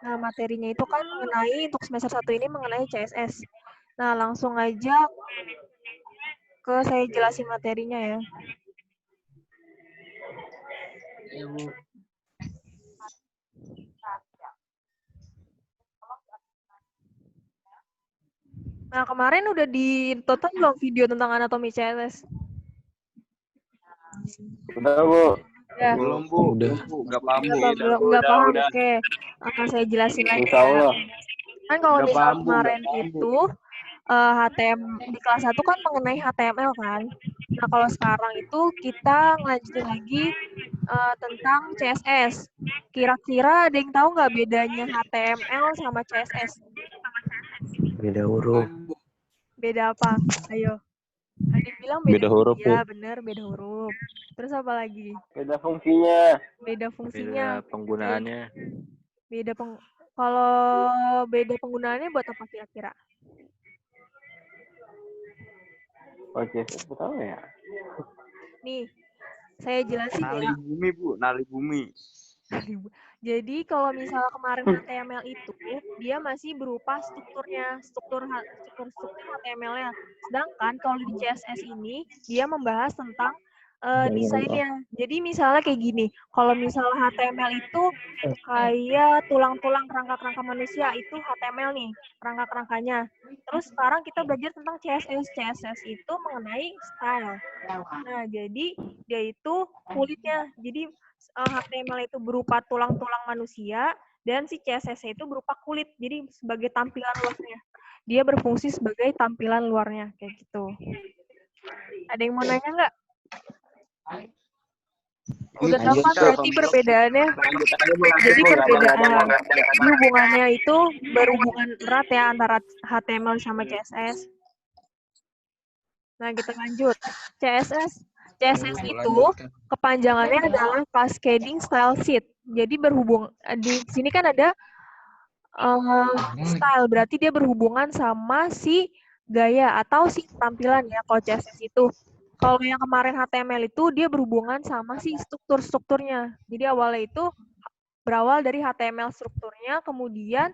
Nah, materinya itu kan mengenai untuk semester 1 ini mengenai CSS. Nah, langsung aja ke saya jelasin materinya ya. Iya, Bu. Nah, kemarin udah ditonton belum video tentang anatomi CSS? Udah, Bu. Ya. Belum, Bu. Udah. Nggak paham, Bu. Nggak paham. Oke, akan saya jelasin lagi Insya ya. Allah. Kan kalau Nggak misal paham, Bu. kemarin Nggak paham, Bu. itu HTM di kelas 1 kan mengenai HTML kan. Nah, kalau sekarang itu kita ngelanjutin lagi tentang CSS. Kira-kira ada yang tahu nggak bedanya HTML sama CSS? Beda huruf. Beda apa? Ayo. Ada yang bilang Beda huruf, ya, Bu. bener, beda huruf. Terus apa lagi? Beda fungsinya. Beda fungsinya. Beda penggunaannya. Kalau beda penggunaannya buat apa kira-kira? Oke, tahu ya. Nih, saya jelasin Nali ya. bumi, Bu. Nali bumi. Jadi kalau misalnya kemarin HTML itu dia masih berupa struktur HTML-nya. Sedangkan kalau di CSS ini dia membahas tentang desainnya. Jadi misalnya kayak gini, kalau misalnya HTML itu kayak tulang-tulang kerangka-kerangka manusia, itu HTML nih, kerangka-kerangkanya. Terus sekarang kita belajar tentang CSS. CSS itu mengenai style. Nah, jadi dia itu kulitnya. Jadi HTML itu berupa tulang-tulang manusia dan si CSS itu berupa kulit. Jadi sebagai tampilan luarnya. Dia berfungsi sebagai tampilan luarnya kayak gitu. Ada yang mau nanya nggak? Udah tahu kan berarti perbedaannya. Jadi perbedaan hubungannya itu berhubungan erat ya antara HTML sama CSS. Nah, kita lanjut. CSS itu kepanjangannya adalah Cascading Style Sheet. Jadi berhubung di sini kan ada style, berarti dia berhubungan sama si gaya atau si tampilan ya kalau CSS itu. Kalau yang kemarin HTML itu dia berhubungan sama si strukturnya. Jadi awalnya itu berawal dari HTML strukturnya, kemudian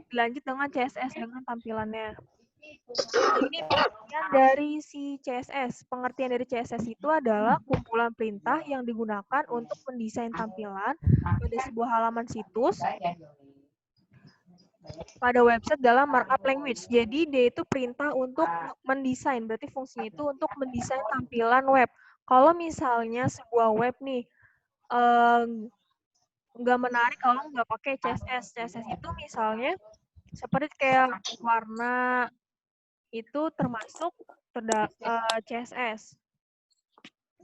dilanjut dengan CSS dengan tampilannya. Ini pengertian dari si CSS. Pengertian dari CSS itu adalah kumpulan perintah yang digunakan untuk mendesain tampilan pada sebuah halaman situs pada website dalam markup language. Jadi dia itu perintah untuk mendesain. Berarti fungsinya itu untuk mendesain tampilan web. Kalau misalnya sebuah web nih nggak menarik kalau nggak pakai CSS. CSS itu misalnya seperti kayak warna itu termasuk CSS.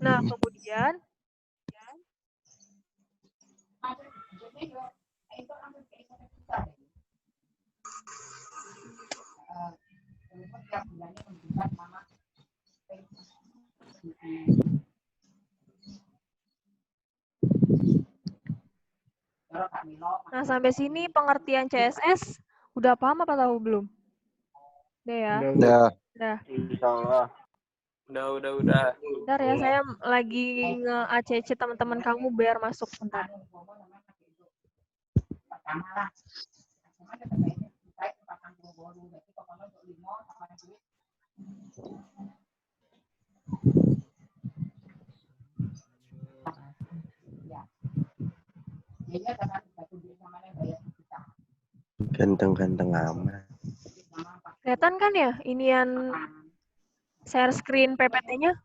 Nah, kemudian sampai sini pengertian CSS udah paham apa tahu belum? Udah ya? Udah. Insya Allah. Udah. Bentar ya, saya lagi nge-ACC teman-teman kamu biar masuk bentar. Ganteng-ganteng amat. Kelihatan kan ya inian share screen PPT-nya?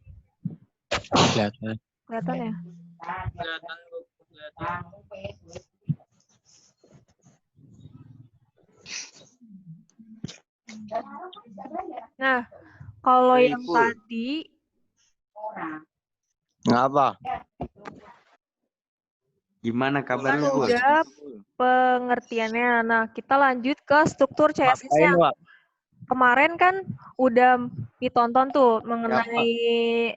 Kelihatan. Kelihatan ya? Nah, kalau yang tadi Ngapa? Gimana kan kabarnya, Bu? udah pengertiannya. Nah, kita lanjut ke struktur CSS-nya. Ngapain, Wak? Kemarin kan udah ditonton tuh mengenai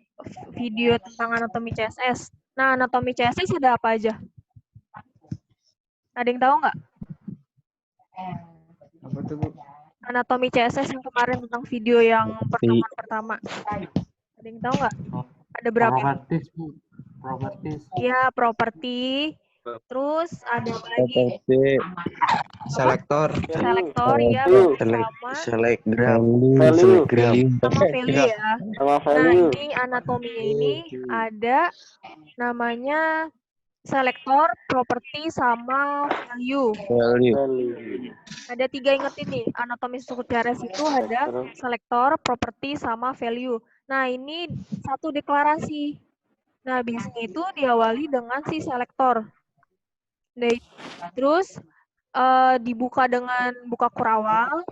video tentang anatomi CSS. Nah, anatomi CSS ada apa aja? Ada yang tahu nggak? Apa tuh, Bu? Anatomi CSS yang kemarin tentang video yang pertemuan pertama. Ada yang tahu nggak? Ada berapa? Properties, Bu. Properties. Ya, properti, Terus ada apa lagi? Properti selektor. Selektor ya, sama Selekgram. Value. sama value ya. Sama Nah, value. ini anatominya ini ada namanya selektor, properti, sama value. Value. Value. Ada 3, ingetin nih, anatomi struktur CRS itu ada selektor, properti, sama value. Nah, ini satu deklarasi. Nah, biasanya itu diawali dengan si selektor. Nah, terus dibuka dengan buka kurawal,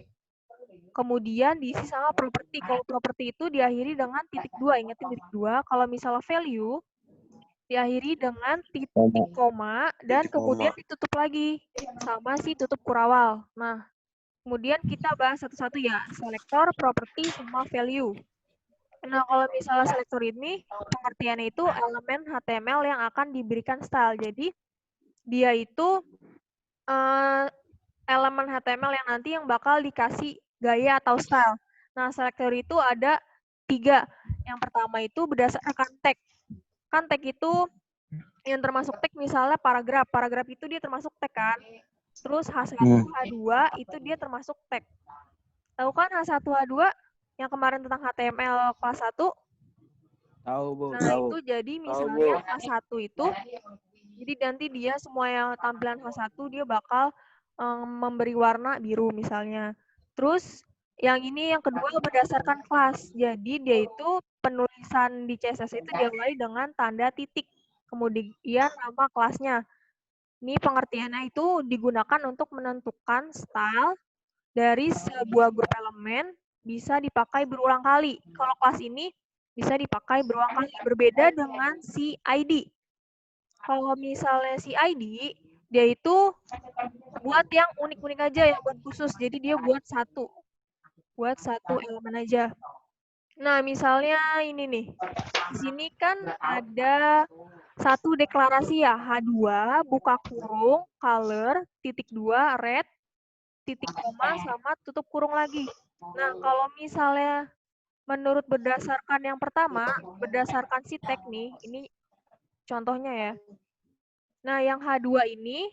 kemudian diisi sama properti. Kalau properti itu diakhiri dengan titik 2, ingetin titik 2. Kalau misalnya value, diakhiri dengan titik koma, dan kemudian ditutup lagi sama si tutup kurawal. Nah, kemudian kita bahas satu-satu ya, selektor, properti, sama value. Nah, kalau misalnya selektor ini, pengertiannya itu elemen HTML yang akan diberikan style. Jadi, dia itu elemen HTML yang nanti yang bakal dikasih gaya atau style. Nah, selektor itu ada 3. Yang pertama itu berdasarkan tag. Kan tag itu yang termasuk tag misalnya paragraf. Paragraf itu dia termasuk tag kan. Terus H1, H2 itu dia termasuk tag. Tahu kan H1, H2 yang kemarin tentang HTML kelas 1? Tahu, Bu. Nah, itu jadi misalnya H1 itu, jadi nanti dia semua yang tampilan H1 dia bakal memberi warna biru misalnya. Terus yang ini yang kedua berdasarkan kelas. Jadi dia itu penulisan di CSS itu diawali dengan tanda titik. Kemudian nama kelasnya. Ini pengertiannya itu digunakan untuk menentukan style dari sebuah grup elemen bisa dipakai berulang kali. Kalau kelas ini bisa dipakai berulang kali. Berbeda dengan si ID. Kalau misalnya si ID, dia itu buat yang unik-unik aja, yang buat khusus. Jadi dia buat satu elemen aja. Nah, misalnya ini nih. Di sini kan ada satu deklarasi ya, H2, buka kurung, color, titik 2, red, titik koma, sama tutup kurung lagi. Nah, kalau misalnya menurut berdasarkan yang pertama, berdasarkan si tag nih, ini contohnya ya. Nah, yang H2 ini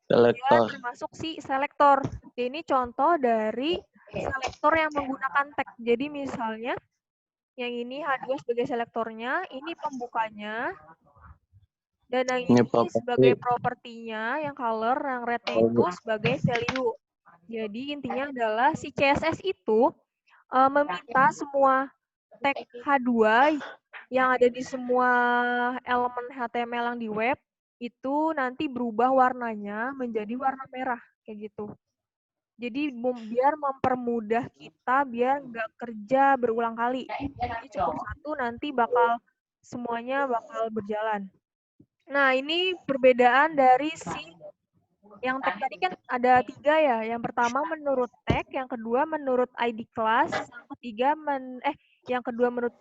dia termasuk si selektor. Ini contoh dari selektor yang menggunakan tag. Jadi misalnya yang ini H2 sebagai selektornya, ini pembukanya, dan yang ini sebagai propertinya, yang color, yang rednya itu sebagai value. Jadi intinya adalah si CSS itu meminta semua tag H2 yang ada di semua elemen HTML yang di web itu nanti berubah warnanya menjadi warna merah kayak gitu. Jadi biar mempermudah kita biar nggak kerja berulang kali. Jadi cukup satu nanti semuanya bakal berjalan. Nah, ini perbedaan dari si yang tag tadi kan ada 3 ya. Yang pertama menurut tag, yang kedua menurut ID class, yang kedua menurut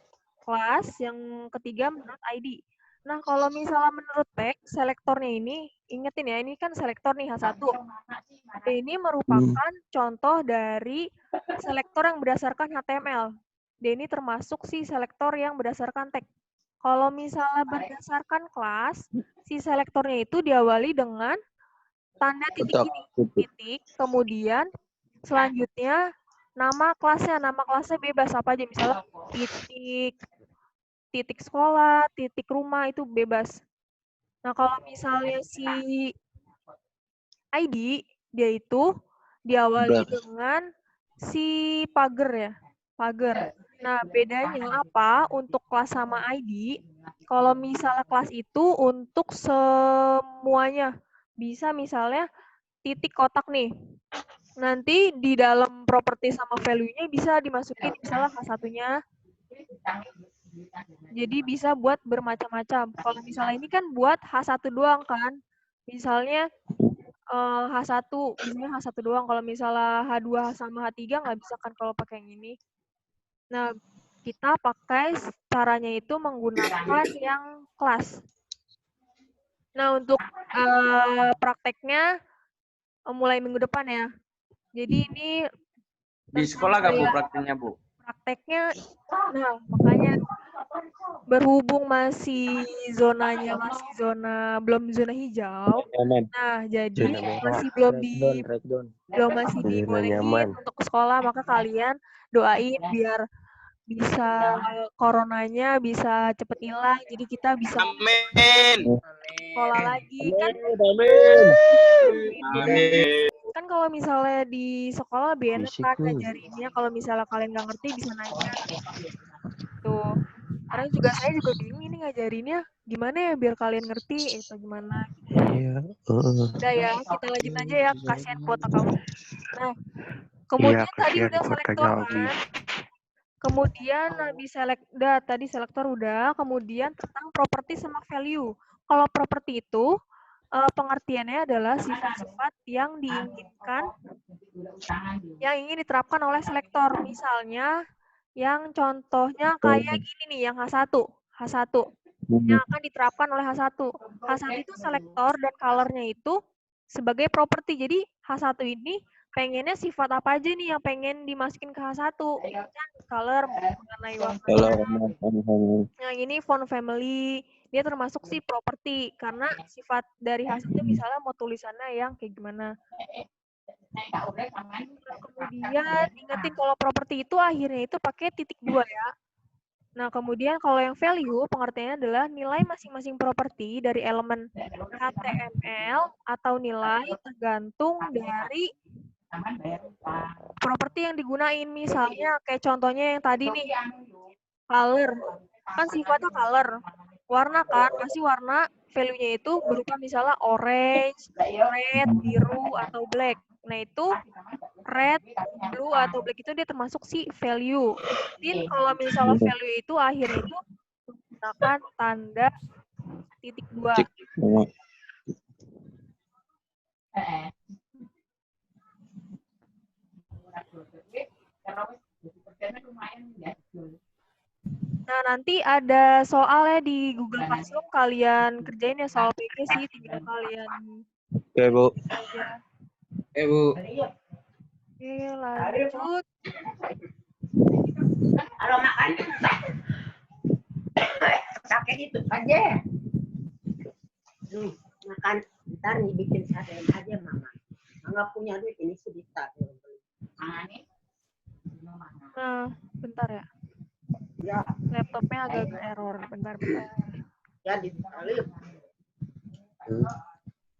kelas, yang ketiga menurut ID. Nah, kalau misalnya menurut tag, selektornya ini, ingetin ya, ini kan selektor nih H1. Ini merupakan contoh dari selektor yang berdasarkan HTML. Ini termasuk si selektor yang berdasarkan tag. Kalau misalnya berdasarkan kelas, si selektornya itu diawali dengan tanda titik ini, titik, kemudian selanjutnya nama kelasnya bebas apa aja, misalnya titik sekolah, titik rumah, itu bebas. Nah, kalau misalnya si ID, dia itu diawali dengan si pagar ya, pagar. Nah, bedanya apa untuk kelas sama ID? Kalau misalnya kelas itu untuk semuanya, bisa misalnya titik kotak nih. Nanti di dalam properti sama value-nya bisa dimasukin misalnya H1-nya. Jadi bisa buat bermacam-macam. Kalau misalnya ini kan buat H1 doang kan. Misalnya H1, misalnya H1 doang. Kalau misalnya H2 sama H3 nggak bisa kan kalau pakai yang ini. Nah, kita pakai caranya itu menggunakan yang kelas. Nah, untuk prakteknya mulai minggu depan ya. Jadi ini di sekolah nggak Bu prakteknya Bu? Prakteknya, nah makanya berhubung masih zonanya masih belum zona hijau. Nyaman. Nah, jadi Zona merah. masih Breakdown. masih Zona dibolehin nyaman. untuk ke sekolah, maka kalian doain biar bisa coronanya bisa cepet hilang, jadi kita bisa sekolah lagi kan. Kan kalau misalnya di sekolah lebih enak kan ngajarinnya, kalau misalnya kalian nggak ngerti bisa nanya tuh. Karena saya juga bingung ini ngajarinnya gimana ya biar kalian ngerti itu gimana. Iya. Udah ya, kita lanjut aja ya, kasihan kuota kamu. Nah, kemudian tadi udah selektor kan. Kemudian tadi selektor udah, kemudian tentang properti sama value. Kalau properti itu pengertiannya adalah sifat-sifat yang diinginkan, yang ingin diterapkan oleh selektor. Misalnya, yang contohnya kayak gini nih, yang H1. Yang akan diterapkan oleh H1. H1 itu selektor dan color-nya itu sebagai properti. Jadi H1 ini pengennya sifat apa aja nih yang pengen dimasukin ke H1. Kan color mengenai warna. Yang ini font family, dia termasuk sih properti karena sifat dari H1 misalnya mau tulisannya yang kayak gimana. Kemudian ingetin kalau properti itu akhirnya itu pakai titik 2 ya. Nah, kemudian kalau yang value, pengertiannya adalah nilai masing-masing properti dari elemen HTML atau nilai tergantung dari properti yang digunain. Misalnya kayak contohnya yang tadi nih, color. Kan sifatnya color. Warna kan, pasti warna value-nya itu berupa misalnya orange, red, biru, atau black. Nah, itu red, blue, atau black itu dia termasuk si value. Jadi kalau misalnya value itu akhirnya itu menggunakan tanda titik 2. Nah, nanti ada soalnya di Google Classroom, kalian kerjain ya soal PP sih, tinggal kalian Oke, Bu. aja. Bu. Oke, lanjut. Kalau makan pakai itu aja. Makan ntar nih bikin sarden aja mama. Nggak punya duit ini sedikit. Nah, bentar ya. Ya, Laptopnya agak error. Bentar. ya di salib.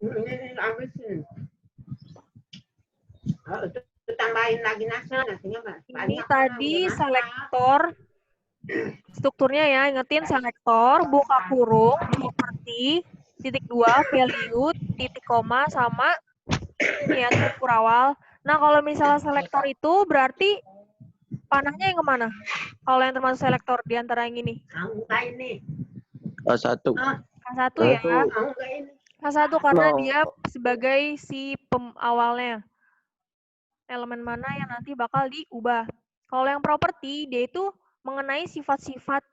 Ini habis ini. Tambahin lagi nasi nasinya Mbak. Ini tadi selektor strukturnya ya, ingetin selektor, buka kurung, properti, titik 2, value, titik koma, sama ini ya, titik kurawal. Nah, kalau misalnya selektor itu berarti panahnya yang kemana? Kalau yang termasuk selektor di antara yang ini? Enggak ini. A1. H1 ya. Enggak ini. H1 karena dia sebagai si awalnya. Elemen mana yang nanti bakal diubah. Kalau yang properti, dia itu mengenai sifat-sifat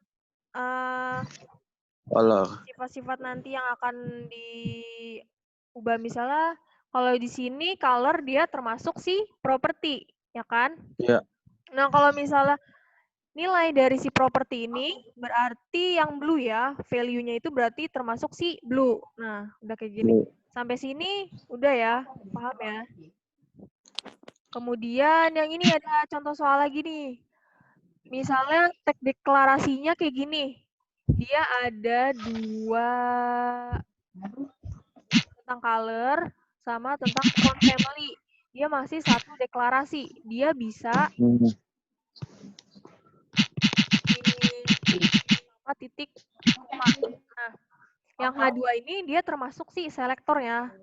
sifat-sifat nanti yang akan diubah. Misalnya kalau di sini color dia termasuk si properti, ya kan? Iya. Nah, kalau misalnya nilai dari si properti ini berarti yang blue ya, value-nya itu berarti termasuk si blue. Nah, udah kayak gini. Sampai sini udah ya, paham ya? Kemudian yang ini ada contoh soal lagi nih. Misalnya teks deklarasinya kayak gini. Dia ada 2 tentang color sama tentang font family. Dia masih 1 deklarasi. Dia bisa titik koma. Nah, yang H2 ini dia termasuk si selektornya.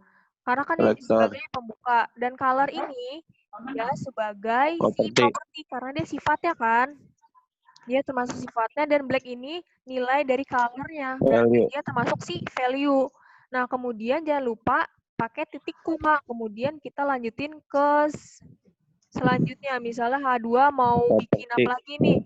Karena kan ini sebagai pembuka. Dan color ini dia sebagai si properti. Karena dia sifatnya kan. Dia termasuk sifatnya. Dan black ini nilai dari colornya. Berarti dia termasuk si value. Nah, kemudian jangan lupa pakai titik koma. Kemudian kita lanjutin ke selanjutnya. Misalnya H2 mau bikin apa lagi nih?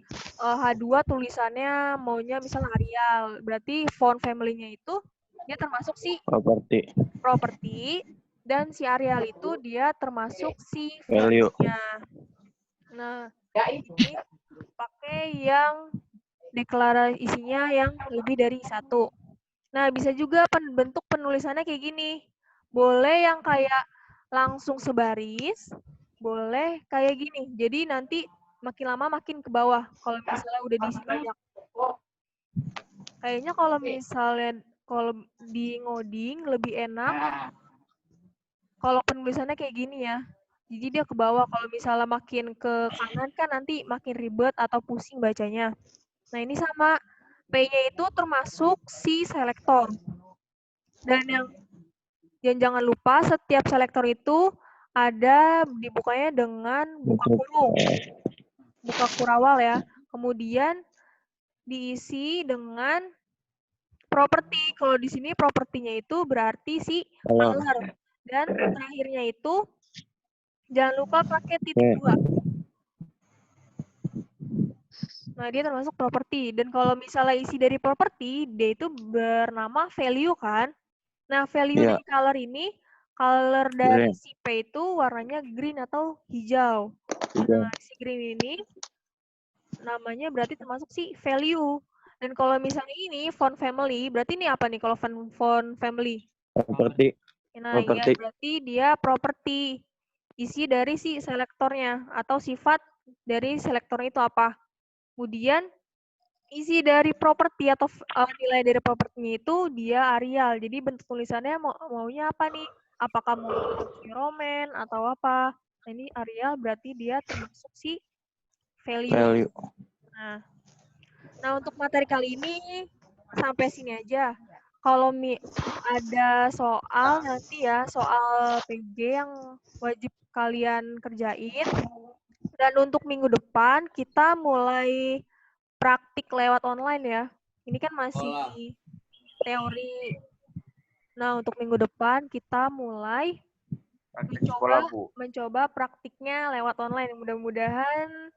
H2 tulisannya maunya misalnya Arial. Berarti font family-nya itu dia termasuk si property. Dan si Arial itu dia termasuk si value-nya. Nah, ini pakai yang deklarasinya yang lebih dari satu. Nah, bisa juga bentuk penulisannya kayak gini. Boleh yang kayak langsung sebaris, boleh kayak gini. Jadi nanti makin lama makin ke bawah kalau misalnya udah diisi banyak. Kayaknya kalau misalnya di ngoding lebih enak kalau penulisannya kayak gini ya. Jadi dia ke bawah. Kalau misalnya makin ke kanan kan nanti makin ribet atau pusing bacanya. Nah, ini sama. P-nya itu termasuk si selektor. Dan yang jangan lupa setiap selektor itu ada dibukanya dengan buka kurung. Buka kurawal ya. Kemudian diisi dengan properti. Kalau di sini propertinya itu berarti si color. Dan terakhirnya itu jangan lupa pakai titik 2. Nah, dia termasuk properti. Dan kalau misalnya isi dari properti, dia itu bernama value kan. Nah, value dari color ini, color dari si P itu warnanya green atau hijau. Nah, si green ini namanya berarti termasuk si value. Dan kalau misalnya ini font family, berarti ini apa nih kalau font family? Properti. Nah, iya berarti dia properti. Isi dari si selektornya atau sifat dari selektornya itu apa. Kemudian isi dari properti atau nilai dari propertinya itu dia Arial. Jadi bentuk tulisannya maunya apa nih? Apakah mau Roman atau apa? Nah, ini Arial berarti dia termasuk si value. Nah, untuk materi kali ini sampai sini aja. Kalau ada soal nanti ya, soal PG yang wajib kalian kerjain. Dan untuk minggu depan kita mulai praktik lewat online ya. Ini kan masih teori. Nah, untuk minggu depan kita mulai mencoba praktiknya lewat online. Mudah-mudahan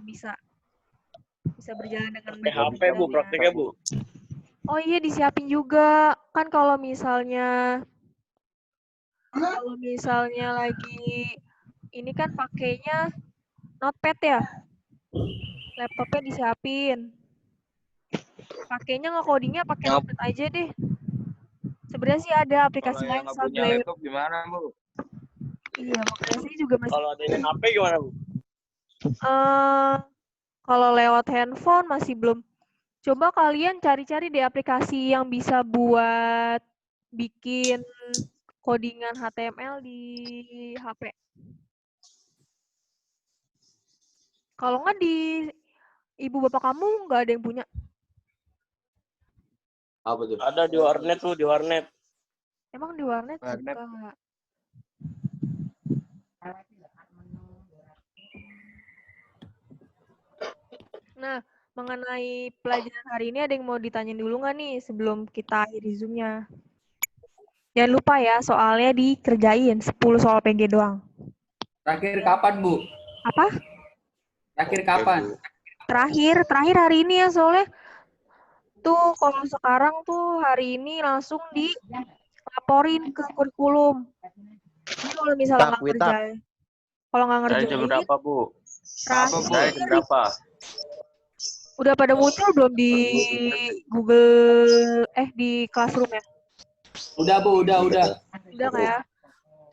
bisa berjalan dengan baik. HP Bu, praktiknya Bu. Oh iya, disiapin juga. Kan kalau misalnya lagi ini kan pakainya notepad ya. Laptopnya disiapin. Pakainya nge-codingnya pakai notepad aja deh. Sebenarnya sih ada aplikasi lain. Kalau punya laptop gimana Bu? Iya, makanya saya juga masih. Kalau adanya HP gimana Bu? Kalau lewat handphone masih belum. Coba kalian cari-cari deh aplikasi yang bisa buat bikin codingan HTML di HP. Kalau nggak di ibu bapak kamu nggak ada yang punya? Apa tuh? Ada di warnet tuh, di warnet. Emang di warnet suka. Nah, mengenai pelajaran hari ini ada yang mau ditanyain dulu nggak nih sebelum kita akhiri Zoom-nya? Jangan lupa ya, soalnya dikerjain 10 soal PG doang. Terakhir kapan, Bu? Apa? Terakhir kapan? Terakhir hari ini ya, soalnya tuh kalau sekarang tuh hari ini langsung dilaporin ke kurikulum. Jadi kalau misalnya nggak ngerjain, Jam berapa Bu? terakhir Berapa? udah pada muncul belum di Google di Classroom ya? Udah Bu, udah. Udah kayak.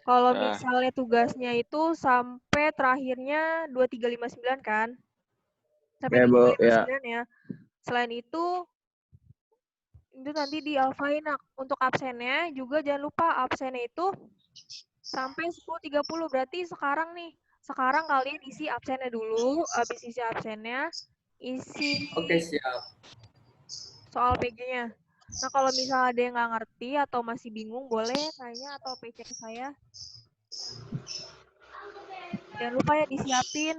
Kalau misalnya tugasnya itu sampai terakhirnya 2359 kan? Sampai 2359 ya. Selain itu nanti di alfain. Untuk absennya juga jangan lupa absennya itu sampai 10.30. Berarti sekarang kalian isi absennya dulu. Habis isi absennya, isi Oke, siap. soal PG-nya. Nah, kalau misalnya ada yang nggak ngerti atau masih bingung, boleh tanya atau PC ke saya. Jangan lupa ya disiapin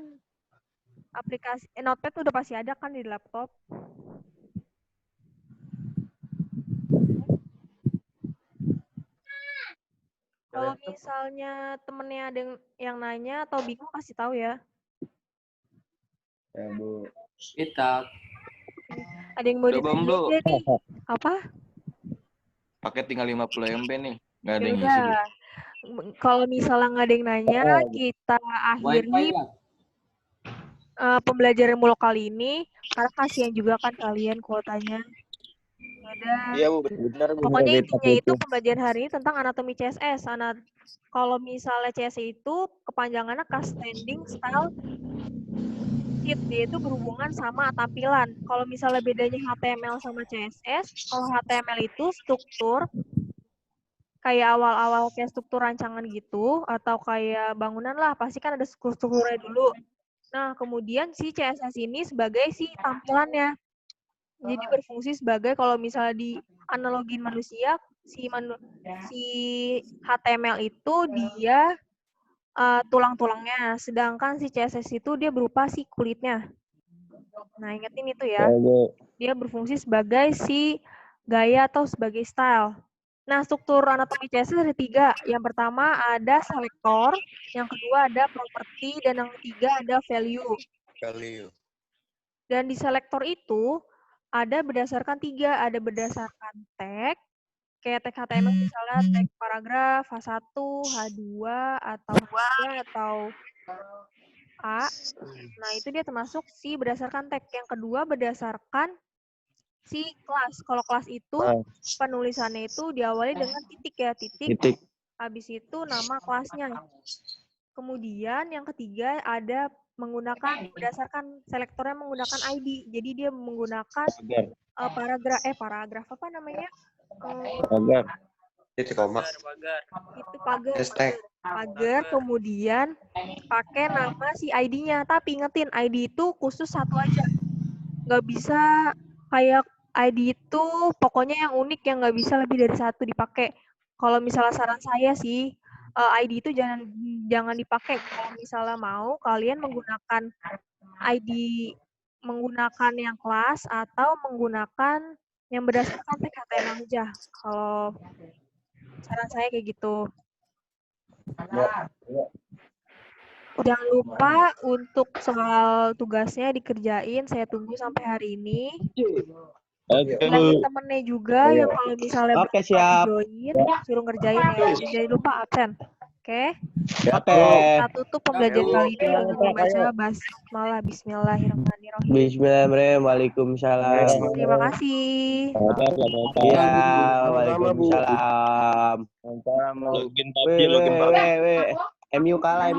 aplikasi Notepad udah pasti ada kan di laptop. Kalau misalnya temennya ada yang nanya atau bingung, kasih tahu ya. Ya Bu. Kita. Ada yang mau ditanya nih? Apa? Paket tinggal 50 MB nih. Nggak ada yang Yaudah. isi. Kalau misalnya nggak ada yang nanya, kita akhiri pembelajaran muluk kali ini, karena kasihan juga kan kalian kuotanya. Ada. Iya Bu, benar Bu. Pokoknya Bener, intinya itu. itu pembelajaran hari ini tentang anatomi CSS. Kalau misalnya CSS itu kepanjangannya Cast Standing Style Sheet, dia itu berhubungan sama tampilan. Kalau misalnya bedanya HTML sama CSS, kalau HTML itu struktur kayak awal-awal kayak struktur rancangan gitu, atau kayak bangunan lah, pasti kan ada strukturnya dulu. Nah, kemudian si CSS ini sebagai si tampilannya. Jadi berfungsi sebagai kalau misalnya di analogin manusia, si HTML itu dia tulang-tulangnya, sedangkan si CSS itu dia berupa si kulitnya. Nah, ingetin itu ya. Dia berfungsi sebagai si gaya atau sebagai style. Nah, struktur anatomi CSS ada 3. Yang pertama ada selektor, yang kedua ada properti, dan yang ketiga ada value. Dan di selektor itu ada berdasarkan 3, ada berdasarkan tag, kayak tag HTML misalnya tag paragraf, H1, H2, atau H3, atau A. Nah, itu dia termasuk si berdasarkan tag. Yang kedua berdasarkan si kelas. Kalau kelas itu penulisannya itu diawali dengan titik ya, titik. Habis itu nama kelasnya. Kemudian yang ketiga ada menggunakan berdasarkan selektornya menggunakan ID. Jadi dia menggunakan paragraf apa namanya? Titik koma. Itu pagar. Hashtag. Pagar, kemudian pakai nama si ID-nya. Tapi ingetin, ID itu khusus satu aja. Nggak bisa kayak ID itu pokoknya yang unik, yang nggak bisa lebih dari satu dipakai. Kalau misalnya saran saya sih, ID itu jangan dipakai. Kalau misalnya mau, kalian menggunakan ID, menggunakan yang kelas, atau menggunakan yang berdasarkan tag HTML aja. Kalau saran saya kayak gitu. Jangan lupa untuk soal tugasnya dikerjain. Saya tunggu sampai hari ini. Dan temennya juga yang kalau misalnya Oke, siap. join, suruh ngerjain ya. Jangan lupa absen. Oke? Oke. Kita tutup pembelajaran kali ini dengan membaca basmalah. Bismillahirrahmanirrahim. Bismillahirrahmanirrahim. Waalaikumsalam. Terima kasih. Iya, waalaikumsalam. Login PUBG, login PUBG. MU kalah.